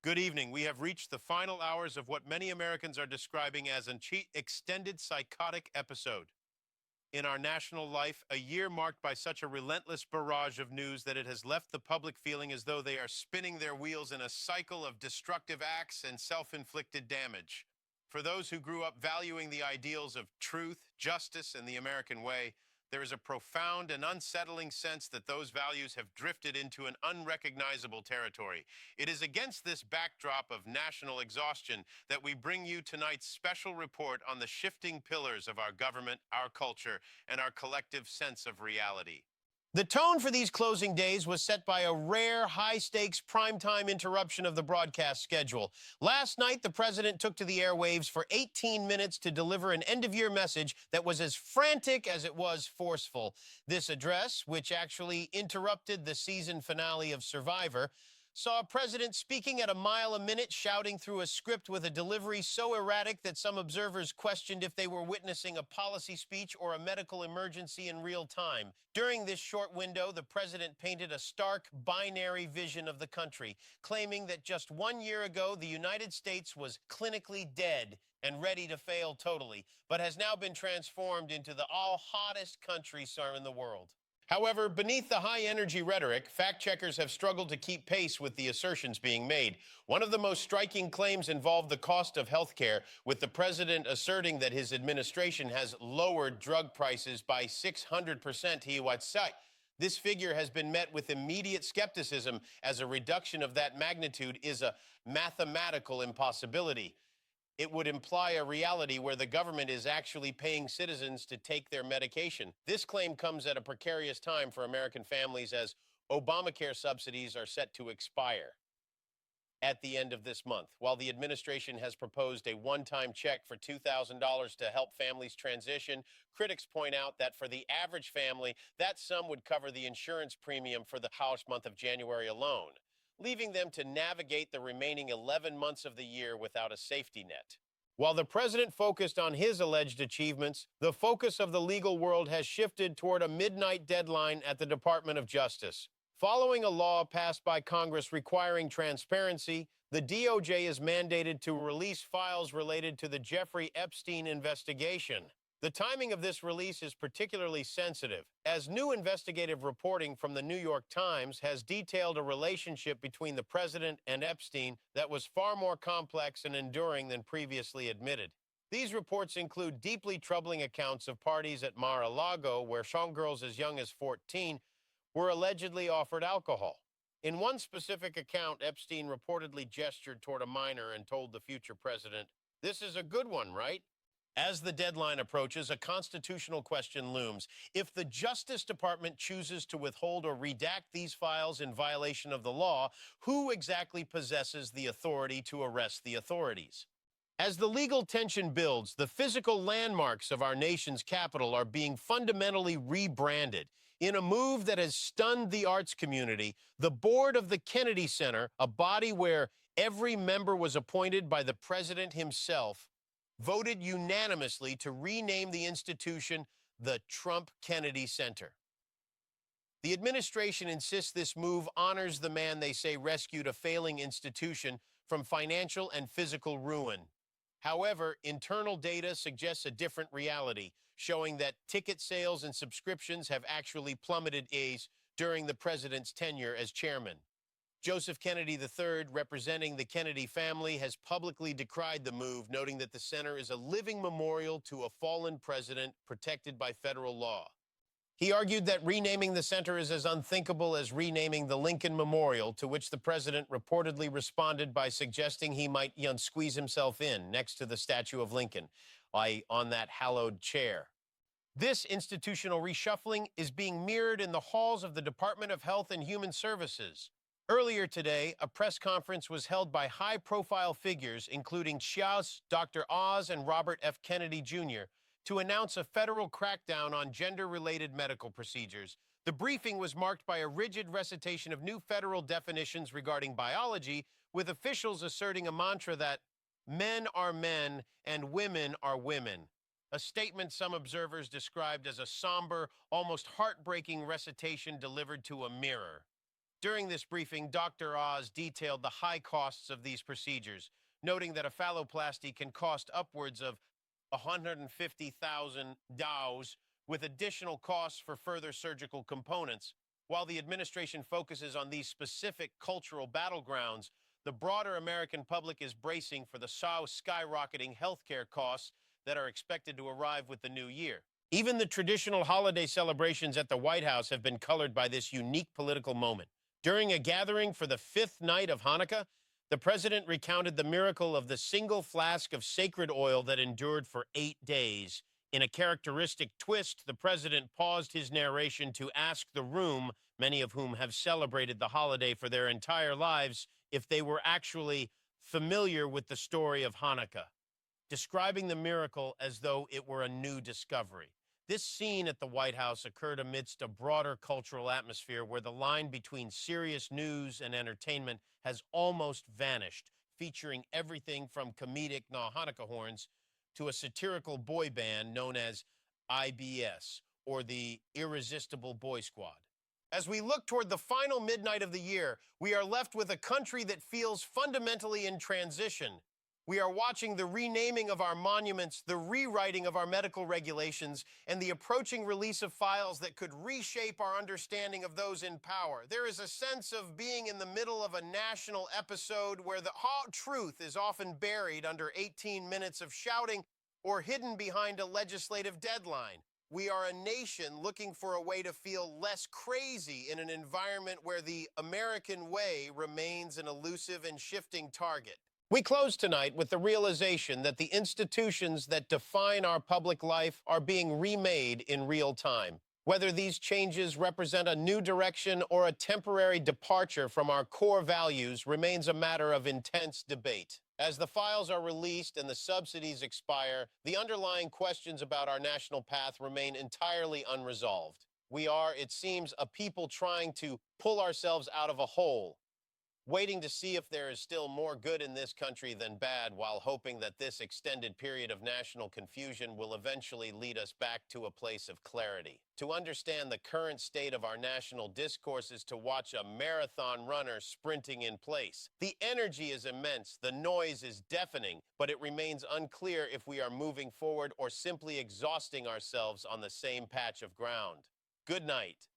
Good evening. We have reached the final hours of what many Americans are describing as an extended psychotic episode in our national life, a year marked by such a relentless barrage of news that it has left the public feeling as though they are spinning their wheels in a cycle of destructive acts and self-inflicted damage. For those who grew up valuing the ideals of truth, justice, and the American way, there is a profound and unsettling sense that those values have drifted into an unrecognizable territory. It is against this backdrop of national exhaustion that we bring you tonight's special report on the shifting pillars of our government, our culture, and our collective sense of reality. The tone for these closing days was set by a rare, high-stakes primetime interruption of the broadcast schedule. Last night, the president took to the airwaves for 18 minutes to deliver an end-of-year message that was as frantic as it was forceful. This address, which actually interrupted the season finale of Survivor, saw a president speaking at a mile a minute, shouting through a script with a delivery so erratic that some observers questioned if they were witnessing a policy speech or a medical emergency in real time. During this short window, the president painted a stark, binary vision of the country, claiming that just 1 year ago, the United States was clinically dead and ready to fail totally, but has now been transformed into the all-hottest country in the world. However, beneath the high-energy rhetoric, fact-checkers have struggled to keep pace with the assertions being made. One of the most striking claims involved the cost of health care, with the president asserting that his administration has lowered drug prices by 600%. This figure has been met with immediate skepticism, as a reduction of that magnitude is a mathematical impossibility. It would imply a reality where the government is actually paying citizens to take their medication. This claim comes at a precarious time for American families, as Obamacare subsidies are set to expire at the end of this month. While the administration has proposed a one-time check for $2,000 to help families transition, critics point out that for the average family, that sum would cover the insurance premium for the house month of January alone, leaving them to navigate the remaining 11 months of the year without a safety net. While the president focused on his alleged achievements, the focus of the legal world has shifted toward a midnight deadline at the Department of Justice. Following a law passed by Congress requiring transparency, the DOJ is mandated to release files related to the Jeffrey Epstein investigation. The timing of this release is particularly sensitive, as new investigative reporting from the New York Times has detailed a relationship between the president and Epstein that was far more complex and enduring than previously admitted. These reports include deeply troubling accounts of parties at Mar-a-Lago where young girls as young as 14 were allegedly offered alcohol. In one specific account, Epstein reportedly gestured toward a minor and told the future president, "This is a good one, right?" As the deadline approaches, a constitutional question looms. If the Justice Department chooses to withhold or redact these files in violation of the law, who exactly possesses the authority to arrest the authorities? As the legal tension builds, the physical landmarks of our nation's capital are being fundamentally rebranded. In a move that has stunned the arts community, the board of the Kennedy Center, a body where every member was appointed by the president himself, voted unanimously to rename the institution the Trump Kennedy Center. The administration insists this move honors the man they say rescued a failing institution from financial and physical ruin. However, internal data suggests a different reality, showing that ticket sales and subscriptions have actually plummeted during the president's tenure as chairman. Joseph Kennedy III, representing the Kennedy family, has publicly decried the move, noting that the center is a living memorial to a fallen president protected by federal law. He argued that renaming the center is as unthinkable as renaming the Lincoln Memorial, to which the president reportedly responded by suggesting he might squeeze himself in next to the statue of Lincoln, on that hallowed chair. This institutional reshuffling is being mirrored in the halls of the Department of Health and Human Services. Earlier today, a press conference was held by high-profile figures, including Dr. Oz and Robert F. Kennedy Jr., to announce a federal crackdown on gender-related medical procedures. The briefing was marked by a rigid recitation of new federal definitions regarding biology, with officials asserting a mantra that men are men and women are women, a statement some observers described as a somber, almost heartbreaking recitation delivered to a mirror. During this briefing, Dr. Oz detailed the high costs of these procedures, noting that a phalloplasty can cost upwards of 150,000 dollars, with additional costs for further surgical components. While the administration focuses on these specific cultural battlegrounds, the broader American public is bracing for the skyrocketing healthcare costs that are expected to arrive with the new year. Even the traditional holiday celebrations at the White House have been colored by this unique political moment. During a gathering for the fifth night of Hanukkah, the president recounted the miracle of the single flask of sacred oil that endured for 8 days. In a characteristic twist, the president paused his narration to ask the room, many of whom have celebrated the holiday for their entire lives, if they were actually familiar with the story of Hanukkah, describing the miracle as though it were a new discovery. This scene at the White House occurred amidst a broader cultural atmosphere where the line between serious news and entertainment has almost vanished, featuring everything from comedic Hanukkah horns to a satirical boy band known as IBS, or the Irresistible Boy Squad. As we look toward the final midnight of the year, we are left with a country that feels fundamentally in transition. We are watching the renaming of our monuments, the rewriting of our medical regulations, and the approaching release of files that could reshape our understanding of those in power. There is a sense of being in the middle of a national episode where the hot truth is often buried under 18 minutes of shouting or hidden behind a legislative deadline. We are a nation looking for a way to feel less crazy in an environment where the American way remains an elusive and shifting target. We close tonight with the realization that the institutions that define our public life are being remade in real time. Whether these changes represent a new direction or a temporary departure from our core values remains a matter of intense debate. As the files are released and the subsidies expire, the underlying questions about our national path remain entirely unresolved. We are, it seems, a people trying to pull ourselves out of a hole, waiting to see if there is still more good in this country than bad, while hoping that this extended period of national confusion will eventually lead us back to a place of clarity. To understand the current state of our national discourse is to watch a marathon runner sprinting in place. The energy is immense, the noise is deafening, but it remains unclear if we are moving forward or simply exhausting ourselves on the same patch of ground. Good night.